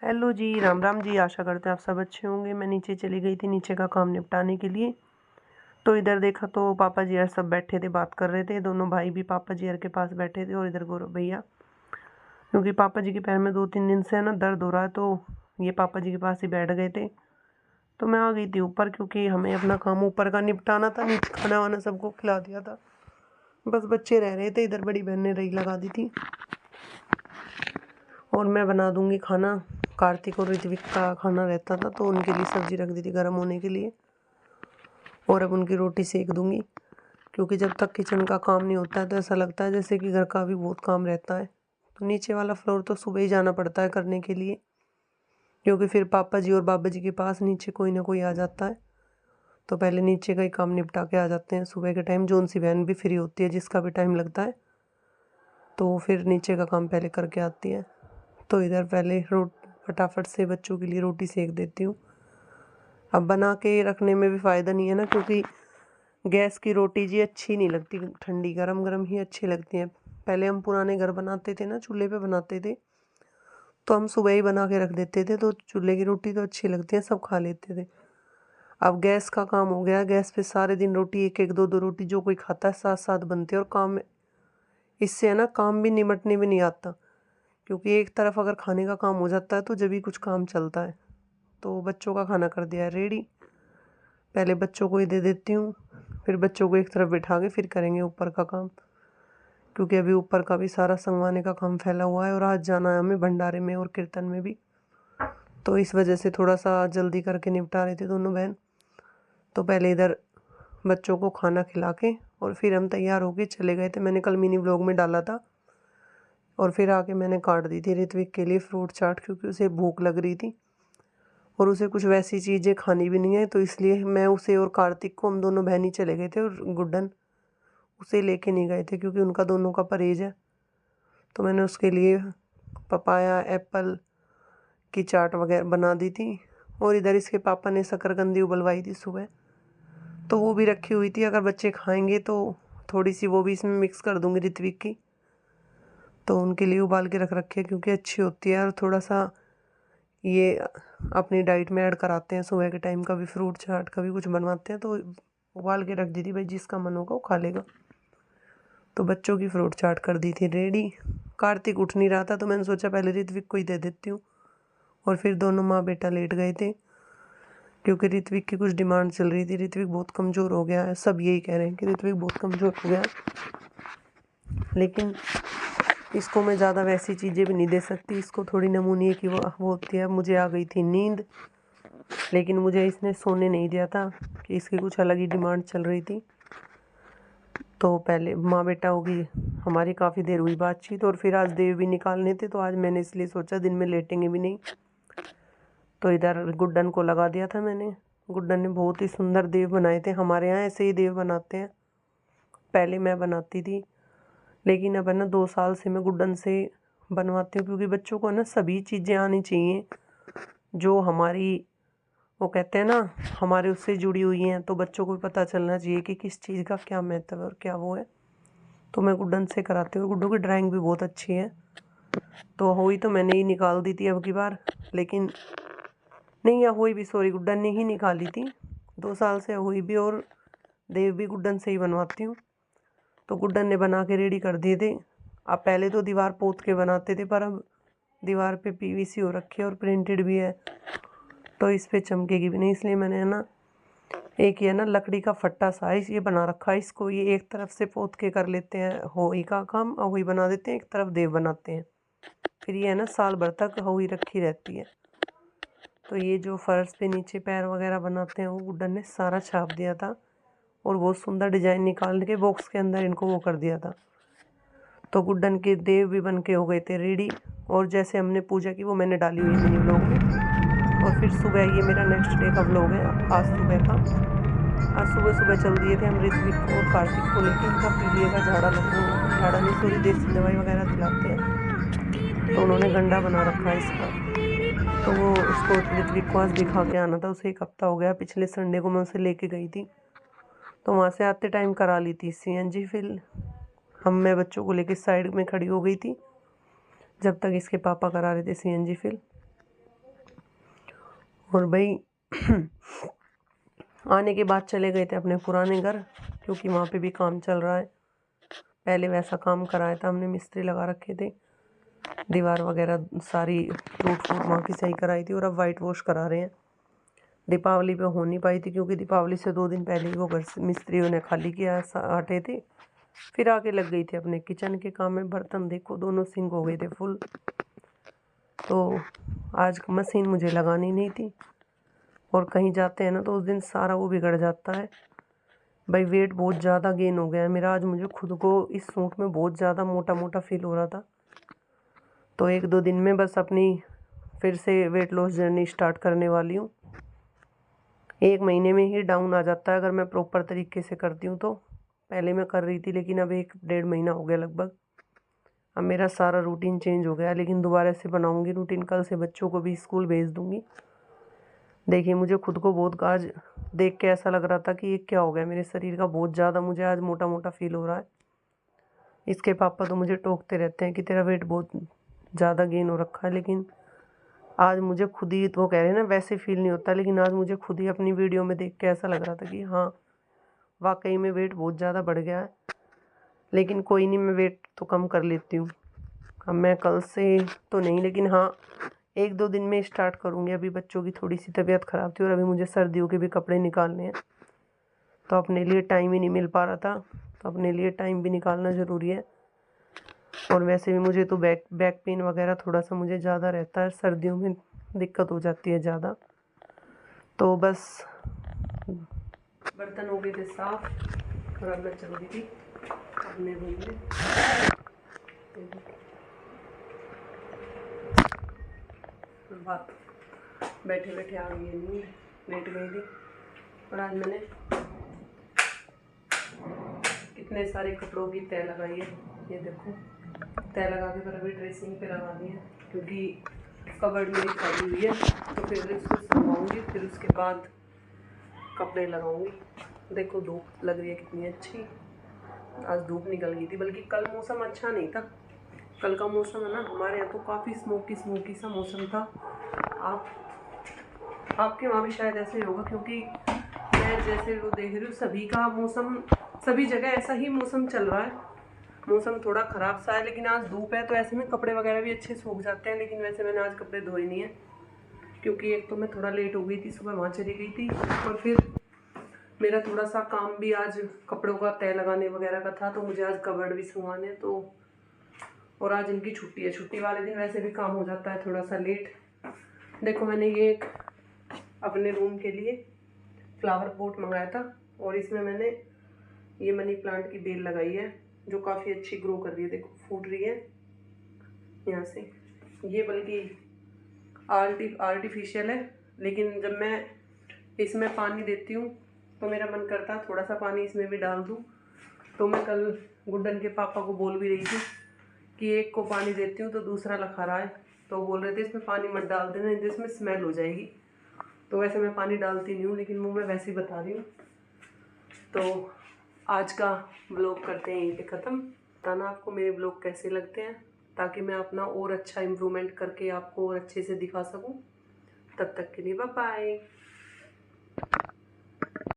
Hello जी, राम राम जी। आशा करते हैं आप सब अच्छे होंगे। मैं नीचे चली गई थी नीचे का काम निपटाने के लिए। तो इधर देखा तो पापा जी यार सब बैठे थे, बात कर रहे थे। दोनों भाई भी पापा जी यार के पास बैठे थे और इधर गौरव भैया, क्योंकि पापा जी के पैर में 2-3 दिन से है ना दर्द हो रहा है, तो ये पापा जी के पास ही बैठ गए थे। तो मैं आ गई थी ऊपर, क्योंकि हमें अपना काम ऊपर का निपटाना था। नीचे खाना वाना सबको खिला दिया था, बस बच्चे रह रहे थे। इधर बड़ी बहन ने रही लगा दी थी और मैं बना दूंगी खाना। कार्तिक और ऋत्विक का खाना रहता था, तो उनके लिए सब्जी रख दी थी गर्म होने के लिए, और अब उनकी रोटी सेक दूंगी। क्योंकि जब तक किचन का काम नहीं होता है तो ऐसा लगता है जैसे कि घर का भी बहुत काम रहता है। तो नीचे वाला फ्लोर तो सुबह ही जाना पड़ता है करने के लिए, क्योंकि फिर पापा जी और बाबा जी के पास नीचे कोई ना कोई आ जाता है। तो पहले नीचे का ही काम निपटा के आ जाते हैं सुबह के टाइम। जोन सी बहन भी फ्री होती है, जिसका भी टाइम लगता है, तो फिर नीचे का काम पहले करके आती है। तो इधर पहले फटाफट से बच्चों के लिए रोटी सेक देती हूँ। अब बना के रखने में भी फ़ायदा नहीं है ना, क्योंकि गैस की रोटी जी अच्छी नहीं लगती, ठंडी गरम गरम ही अच्छी लगती हैं। पहले हम पुराने घर बनाते थे ना, चूल्हे पे बनाते थे, तो हम सुबह ही बना के रख देते थे, तो चूल्हे की रोटी तो अच्छी लगती है, सब खा लेते थे। अब गैस का काम हो गया, गैस पे सारे दिन रोटी, एक एक दो दो रोटी जो कोई खाता है, साथ साथ बनती है। और काम इससे है ना काम भी निमटने में नहीं आता, क्योंकि एक तरफ अगर खाने का काम हो जाता है तो जब भी कुछ काम चलता है। तो बच्चों का खाना कर दिया है रेडी, पहले बच्चों को ही दे देती हूँ, फिर बच्चों को एक तरफ बिठा के फिर करेंगे ऊपर का काम, क्योंकि अभी ऊपर का भी सारा संगवाने का काम फैला हुआ है और आज जाना है हमें भंडारे में और कीर्तन में भी। तो इस वजह से थोड़ा सा जल्दी करके निपटा रहे थे दोनों बहन। तो पहले इधर बच्चों को खाना खिला के और फिर हम तैयार होके चले गए थे। मैंने कल मिनी व्लॉग में डाला था। और फिर आके मैंने काट दी थी ऋत्विक के लिए फ्रूट चाट, क्योंकि उसे भूख लग रही थी और उसे कुछ वैसी चीज़ें खानी भी नहीं है। तो इसलिए मैं उसे और कार्तिक को, हम दोनों बहन ही चले गए थे, और गुड्डन उसे लेके नहीं गए थे क्योंकि उनका दोनों का परहेज है। तो मैंने उसके लिए पपाया एप्पल की चाट वगैरह बना दी थी। और इधर इसके पापा ने शकरकंदी उबलवाई थी सुबह, तो वो भी रखी हुई थी। अगर बच्चे खाएंगे तो थोड़ी सी वो भी इसमें मिक्स कर दूंगी ऋत्विक की, तो उनके लिए उबाल के रख रखी है, क्योंकि अच्छी होती है। और थोड़ा सा ये अपनी डाइट में ऐड कराते हैं सुबह के टाइम, कभी फ्रूट चाट कभी कुछ बनवाते हैं, तो उबाल के रख दी थी भाई, जिसका मन होगा वो खा लेगा। तो बच्चों की फ्रूट चाट कर दी थी रेडी। कार्तिक उठ नहीं रहा था, तो मैंने सोचा पहले ऋत्विक को ही दे देती हूँ, और फिर दोनों माँ बेटा लेट गए थे, क्योंकि ऋत्विक की कुछ डिमांड चल रही थी। ऋत्विक बहुत कमज़ोर हो गया है, सब यही कह रहे हैं कि ऋत्विक बहुत कमज़ोर हो गया है। लेकिन इसको मैं ज़्यादा वैसी चीज़ें भी नहीं दे सकती, इसको थोड़ी नमूनिए की वो होती है। मुझे आ गई थी नींद, लेकिन मुझे इसने सोने नहीं दिया था, कि इसकी कुछ अलग ही डिमांड चल रही थी। तो पहले माँ बेटा होगी हमारी काफ़ी देर हुई बातचीत, और फिर आज देव भी निकालने थे, तो आज मैंने इसलिए सोचा दिन में लेटेंगे भी नहीं। तो इधर गुड्डन को लगा दिया था मैंने। गुड्डन ने बहुत ही सुंदर देव बनाए थे। हमारे यहाँ ऐसे ही देव बनाते हैं, पहले मैं बनाती थी, लेकिन अब है ना 2 साल से मैं गुड्डन से बनवाती हूँ, क्योंकि बच्चों को ना सभी चीज़ें आनी चाहिए जो हमारी, वो कहते हैं ना, हमारे उससे जुड़ी हुई हैं। तो बच्चों को भी पता चलना चाहिए कि किस चीज़ का क्या महत्व है और क्या वो है। तो मैं गुड्डन से कराती हूँ। गुड्डू की ड्राइंग भी बहुत अच्छी है। तो हुई तो मैंने ही निकाल दी थी अब की बार, लेकिन नहीं, या हुई भी, सॉरी, गुड्डन ने ही निकाली थी। 2 साल से हुई भी और देव भी गुड्डन से ही बनवाती हूँ। तो गुड्डन ने बना के रेडी कर दिए थे। अब पहले तो दीवार पोत के बनाते थे, पर अब दीवार पे पीवीसी हो रखी है और प्रिंटेड भी है, तो इस पर चमकेगी भी नहीं। इसलिए मैंने है ना एक ये ना लकड़ी का फट्टा साइज ये बना रखा है। इसको ये एक तरफ से पोत के कर लेते हैं होई का काम, और होई बना देते हैं, एक तरफ देव बनाते हैं। फिर ये है ना साल भर तक होई रखी रहती है। तो ये जो फर्श पे नीचे पैर वगैरह बनाते हैं, वो गुड्डन ने सारा छाप दिया था, और बहुत सुंदर डिजाइन निकाल के बॉक्स के अंदर इनको वो कर दिया था। तो गुड्डन के देव भी बन के हो गए थे रेडी, और जैसे हमने पूजा की वो मैंने डाली हुई मिनी व्लॉग में। और फिर सुबह, ये मेरा नेक्स्ट डे का व्लॉग है आज सुबह का। आज सुबह सुबह चल दिए थे हम ऋत्विक को और कार्तिक को लेके। इनका पीलिए का झाड़ा झाड़ा नहीं, सॉरी, देसी दवाई वगैरह दिलाते हैं, तो उन्होंने गंडा बना रखा है इसका। तो वो उसको ऋत्विक को आज दिखा के आना था। उसे 1 हफ्ता हो गया, पिछले संडे को मैं उसे लेके गई थी, तो वहाँ से आते टाइम करा ली थी CNG फिल। मैं बच्चों को लेके साइड में खड़ी हो गई थी जब तक इसके पापा करा रहे थे CNG फिल। और भाई आने के बाद चले गए थे अपने पुराने घर, क्योंकि वहाँ पे भी काम चल रहा है। पहले वैसा काम कराया था हमने, मिस्त्री लगा रखे थे, दीवार वगैरह सारी टूट फूट वहाँ की सही कराई थी, और अब वाइट वॉश करा रहे हैं। दीपावली पे हो नहीं पाई थी, क्योंकि दीपावली से 2 दिन पहले ही वो घर मिस्त्रियों ने खाली किया हटे थे। फिर आके लग गई थी अपने किचन के काम में। बर्तन देखो दोनों सिंक हो गए थे फुल, तो आज मशीन मुझे लगानी नहीं थी, और कहीं जाते हैं ना तो उस दिन सारा वो बिगड़ जाता है। भाई वेट बहुत ज़्यादा गेन हो गया है मेरा। आज मुझे खुद को इस सूट में बहुत ज़्यादा मोटा मोटा फील हो रहा था, तो 1-2 दिन में बस अपनी फिर से वेट लॉस जर्नी स्टार्ट करने वाली हूँ। 1 महीने में ही डाउन आ जाता है अगर मैं प्रॉपर तरीके से करती हूँ तो। पहले मैं कर रही थी, लेकिन अब 1-1.5 महीना हो गया लगभग। अब मेरा सारा रूटीन चेंज हो गया, लेकिन दोबारा से बनाऊँगी रूटीन। कल से बच्चों को भी स्कूल भेज दूँगी। देखिए मुझे खुद को बहुत आज देख के ऐसा लग रहा था कि ये क्या हो गया मेरे शरीर का, बहुत ज़्यादा मुझे आज मोटा मोटा फील हो रहा है। इसके पापा तो मुझे टोकते रहते हैं कि तेरा वेट बहुत ज़्यादा गेन हो रखा है, लेकिन आज मुझे खुद ही, वो कह रहे हैं ना वैसे फील नहीं होता, लेकिन आज मुझे खुद ही अपनी वीडियो में देख के ऐसा लग रहा था कि हाँ वाकई में वेट बहुत ज़्यादा बढ़ गया है। लेकिन कोई नहीं, मैं वेट तो कम कर लेती हूँ। अब मैं कल से तो नहीं, लेकिन हाँ 1-2 दिन में स्टार्ट करूँगी। अभी बच्चों की थोड़ी सी तबीयत ख़राब थी, और अभी मुझे सर्दियों के भी कपड़े निकालने हैं, तो अपने लिए टाइम ही नहीं मिल पा रहा था। तो अपने लिए टाइम भी निकालना ज़रूरी है। और वैसे भी मुझे तो बैक पेन वगैरह थोड़ा सा मुझे ज़्यादा रहता है, सर्दियों में दिक्कत हो जाती है ज़्यादा। तो बस बर्तन हो गए थे साफ, और अब मैं चल रही थी अपने रूम में। बात बैठे बैठे आ गई है नींद, लेट गई थी। और आज मैंने कितने सारे कपड़ों की तय लगाई है, ये देखो। तय लगा के फिर अभी ड्रेसिंग पे लगा दी है, क्योंकि कबर्ड मेरी खाली हुई है, तो फिर इसको सुलवाऊँगी, फिर उसके बाद कपड़े लगाऊंगी। देखो धूप लग रही है कितनी अच्छी। आज धूप निकल गई थी, बल्कि कल मौसम अच्छा नहीं था। कल का मौसम है ना हमारे यहाँ तो काफ़ी स्मोकी सा मौसम था। आपके वहाँ भी शायद ऐसे ही होगा, क्योंकि मैं जैसे वो देख रही हूँ सभी का मौसम, सभी जगह ऐसा ही मौसम चल रहा है। मौसम थोड़ा ख़राब सा है, लेकिन आज धूप है तो ऐसे में कपड़े वगैरह भी अच्छे सूख जाते हैं। लेकिन वैसे मैंने आज कपड़े धोए नहीं है, क्योंकि एक तो मैं थोड़ा लेट हो गई थी, सुबह वहाँ चली गई थी, और फिर मेरा थोड़ा सा काम भी आज कपड़ों का तय लगाने वगैरह का था, तो मुझे आज कबर्ड भी सुंघाने, तो और आज इनकी छुट्टी है। छुट्टी वाले दिन वैसे भी काम हो जाता है थोड़ा सा लेट। देखो मैंने ये एक अपने रूम के लिए फ्लावर पॉट मंगाया था, और इसमें मैंने ये मनी प्लांट की बेल लगाई है, जो काफ़ी अच्छी ग्रो कर रही है। देखो फूट रही है यहाँ से। ये बल्कि आर्टिफिशियल है, लेकिन जब मैं इसमें पानी देती हूँ तो मेरा मन करता है थोड़ा सा पानी इसमें भी डाल दूँ। तो मैं कल गुड्डन के पापा को बोल भी रही थी कि एक को पानी देती हूँ तो दूसरा लखा रहा है, तो बोल रहे थे इसमें पानी मत डाल देना, इसमें स्मेल हो जाएगी। तो वैसे मैं पानी डालती नहीं हूँ, लेकिन मुँह में वैसे ही बता रही हूँ। तो आज का ब्लॉग करते हैं यहीं पे ख़त्म। बताना आपको मेरे ब्लॉग कैसे लगते हैं, ताकि मैं अपना और अच्छा इम्प्रूवमेंट करके आपको और अच्छे से दिखा सकूँ। तब तक के लिए बाय बाय।